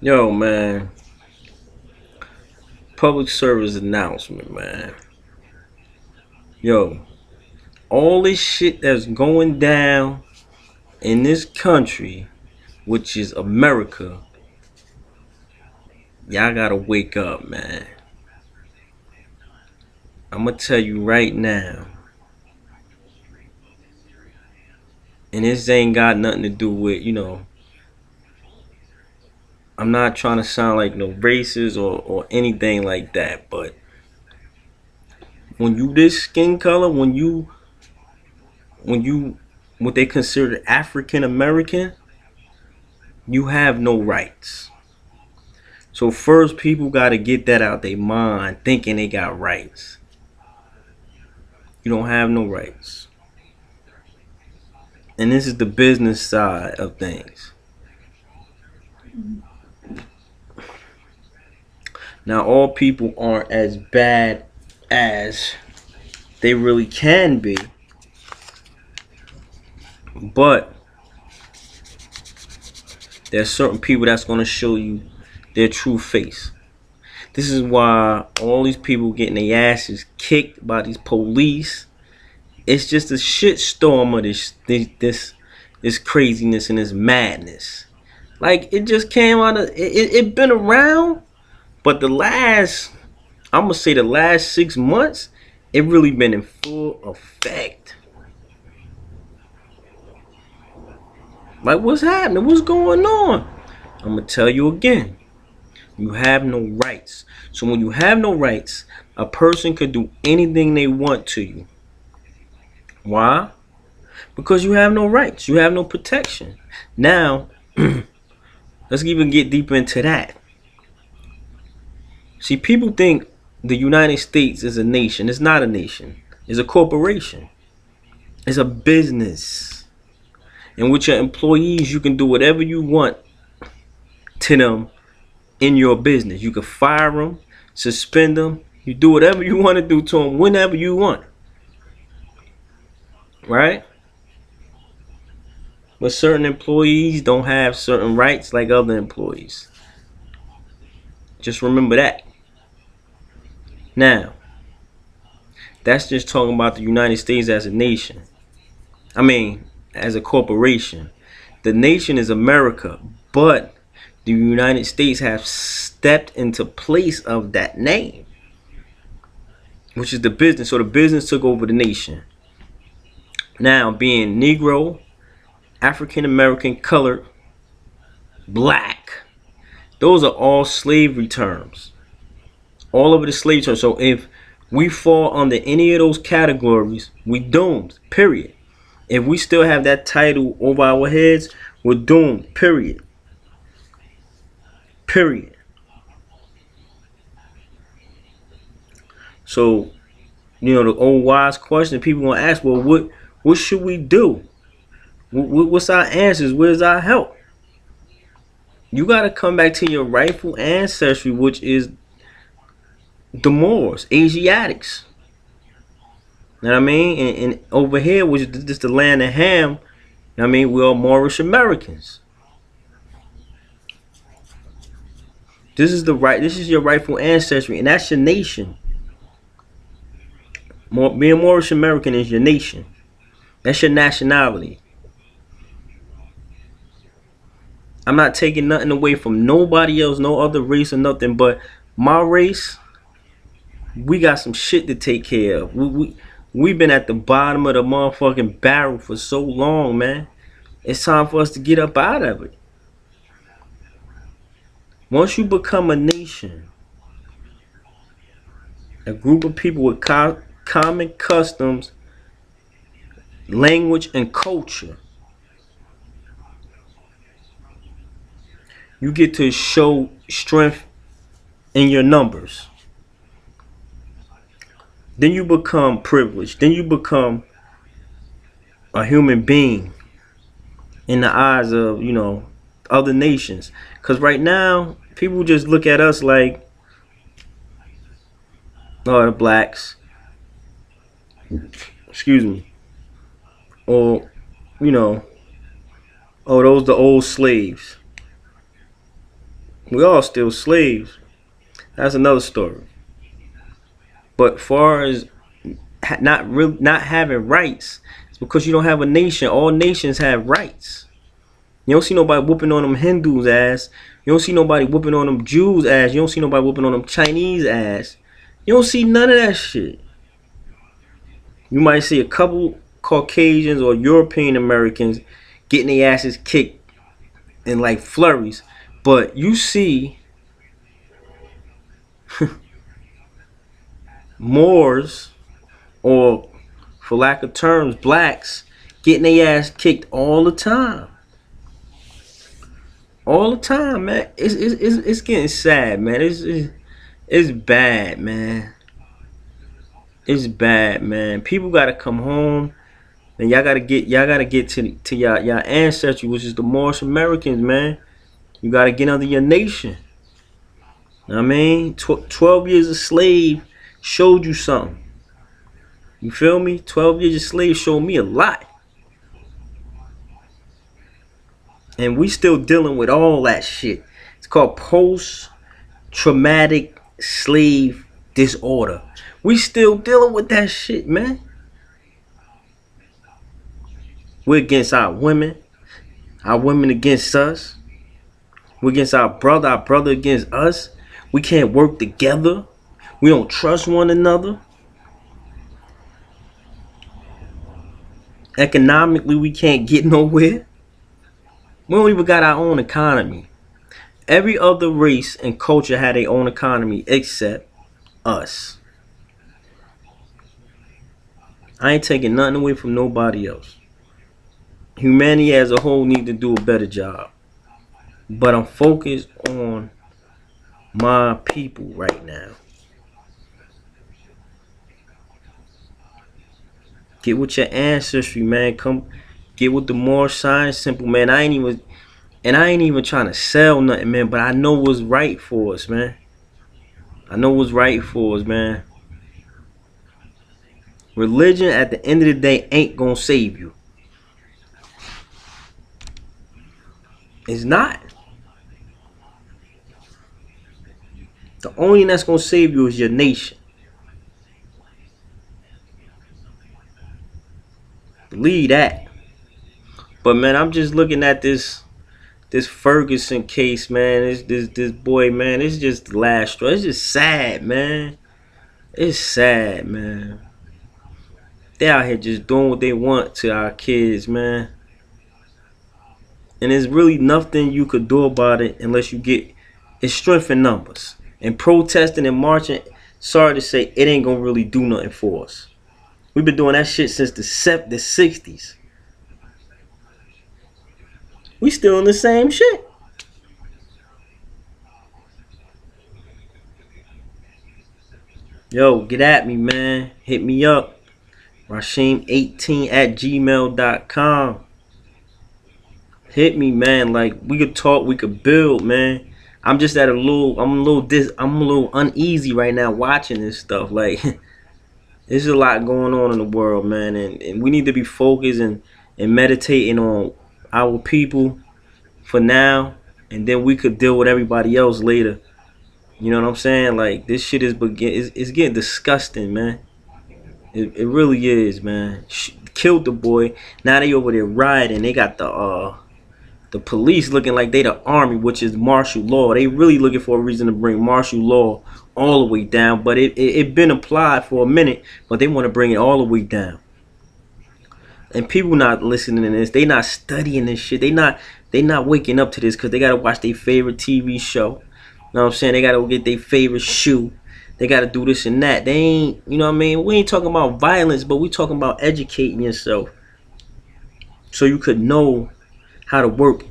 Yo, man, public service announcement, man. Yo, all this shit that's going down in this country, which is America, y'all gotta wake up, man. I'm gonna tell you right now, and this ain't got nothing to do with, I'm not trying to sound like no racist or anything like that, but when you this skin color, when you what they consider African American, you have no rights. So first, people got to get that out their mind, thinking they got rights. You don't have no rights, and this is the business side of things. Now, all people aren't as bad as they really can be, but there's certain people that's going to show you their true face. This is why all these people getting their asses kicked by these police. It's just a shit storm of this craziness and this madness. Like, it just came out of it been around, but I'm gonna say the last 6 months, it really been in full effect. Like, what's happening? What's going on? I'm gonna tell you again. You have no rights. So when you have no rights, a person could do anything they want to you. Why? Because you have no rights. You have no protection. Now, let's even get deeper into that. See, people think the United States is a nation. It's not a nation. It's a corporation. It's a business. And with your employees, you can do whatever you want to them in your business. You can fire them, suspend them. You do whatever you want to do to them whenever you want. Right? But certain employees don't have certain rights like other employees. Just remember that. Now, that's just talking about the United States as a nation. I mean, as a corporation. The nation is America, but the United States have stepped into place of that name, which is the business. So the business took over the nation. Now, being Negro, African American, colored, black, those are all slavery terms. All over the slave terms. So if we fall under any of those categories, we doomed. Period. If we still have that title over our heads, we're doomed. Period. Period. So, the old wise question people gonna ask, well, what should we do? What's our answers? Where's our help? You gotta come back to your rightful ancestry, which is the Moors, Asiatics. You know what I mean? And over here, which is just the land of Ham, you know what I mean, we're all Moorish Americans. This is your rightful ancestry, and that's your nation. Being Moorish American is your nation. That's your nationality. I'm not taking nothing away from nobody else, no other race or nothing, but my race, we got some shit to take care of. We've been at the bottom of the motherfucking barrel for so long, man. It's time for us to get up out of it. Once you become a nation, a group of people with common customs, language, and culture, you get to show strength in your numbers. Then you become privileged. Then you become a human being in the eyes of, other nations. Because right now, people just look at us like, oh, the blacks. Excuse me. Or, oh, those the old slaves. We all still slaves. That's another story. But far as not having rights, it's because you don't have a nation. All nations have rights. You don't see nobody whooping on them Hindus' ass. You don't see nobody whooping on them Jews' ass. You don't see nobody whooping on them Chinese ass. You don't see none of that shit. You might see a couple Caucasians or European Americans getting their asses kicked in like flurries. But you see Moors, or for lack of terms, blacks, getting their ass kicked all the time. All the time, man. It's getting sad, man. It's bad, man. It's bad, man. People gotta come home, and y'all gotta get to y'all ancestry, which is the Moorish Americans, man. You gotta get under your nation. Know what I mean, 12 years a slave showed you something. You feel me? 12 years a slave showed me a lot. And we still dealing with all that shit. It's called post-traumatic slave disorder. We still dealing with that shit, man. We're against our women against us. We're against our brother against us. We can't work together. We don't trust one another. Economically, we can't get nowhere. We don't even got our own economy. Every other race and culture had their own economy except us. I ain't taking nothing away from nobody else. Humanity as a whole need to do a better job. But I'm focused on my people right now. Get with your ancestry, man. Come get with the more science simple, man. I ain't even trying to sell nothing, man, but I know what's right for us, man. I know what's right for us, man. Religion at the end of the day ain't gonna save you. It's not. The only thing that's gonna save you is your nation. Believe that. But man, I'm just looking at this Ferguson case, man. This boy, man. It's just the last straw. It's just sad, man. It's sad, man. They out here just doing what they want to our kids, man. And there's really nothing you could do about it unless you get it's strength in numbers. And protesting and marching, sorry to say, it ain't gonna really do nothing for us. We've been doing that shit since the 60s. We still in the same shit. Yo, get at me, man. Hit me up. Rasheem18@gmail.com. Hit me, man. Like, we could talk, we could build, man. I'm just I'm a little uneasy right now watching this stuff. Like, there's a lot going on in the world, man, and we need to be focused and meditating on our people for now, and then we could deal with everybody else later. You know what I'm saying? Like, this shit is it's getting disgusting, man. It really is, man. Killed the boy. Now they over there rioting. They got the police looking like they the army, which is martial law. They really looking for a reason to bring martial law all the way down. But it been applied for a minute, but they want to bring it all the way down. And people not listening to this. They not studying this shit. They not waking up to this because they gotta watch their favorite TV show. You know what I'm saying? They gotta go get their favorite shoe. They gotta do this and that. They ain't, you know what I mean? We ain't talking about violence, but we talking about educating yourself so you could know how to work.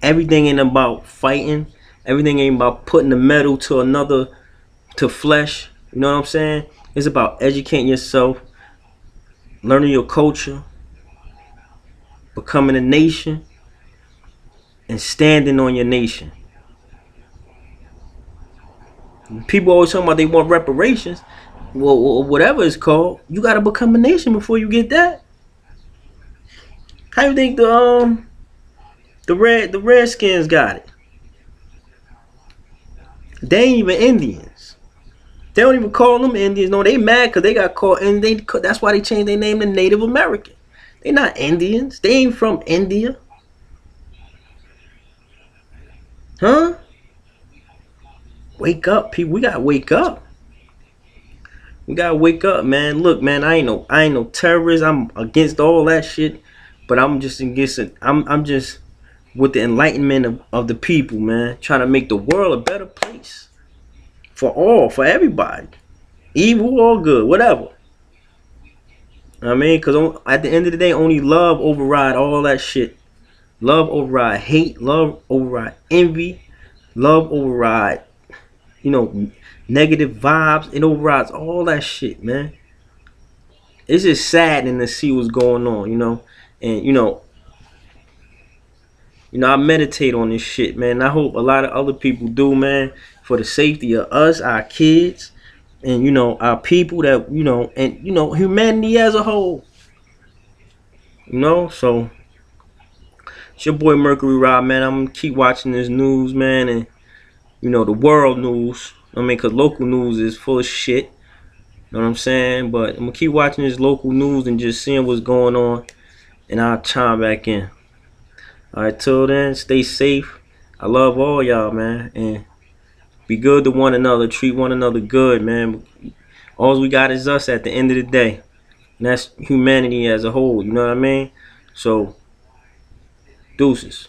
Everything ain't about fighting. Everything ain't about putting the metal to flesh. You know what I'm saying? It's about educating yourself, learning your culture, becoming a nation, and standing on your nation. People always talking about they want reparations. Well, whatever it's called, you gotta become a nation before you get that. How you think the Redskins got it? They ain't even Indians. They don't even call them Indians. No, they mad because they got called, and that's why they changed their name to Native American. They not Indians. They ain't from India. Huh? Wake up, people. We gotta wake up. We gotta wake up, man. Look, man, I ain't no terrorist. I'm against all that shit. But I'm just against it. I'm just with the enlightenment of the people, man. Trying to make the world a better place. For everybody. Evil or good, whatever. I mean, because at the end of the day, only love override all that shit. Love override hate. Love override envy. Love override, negative vibes. It overrides all that shit, man. It's just saddening to see what's going on, And, I meditate on this shit, man. I hope a lot of other people do, man, for the safety of us, our kids, and our people that and humanity as a whole. So it's your boy Mercury Rob, man. I'm gonna keep watching this news, man, and the world news. I mean, cause local news is full of shit. You know what I'm saying? But I'm gonna keep watching this local news and just seeing what's going on, and I'll chime back in. Alright, till then, stay safe. I love all y'all, man, and be good to one another. Treat one another good, man. All we got is us at the end of the day. And that's humanity as a whole, you know what I mean? So, deuces.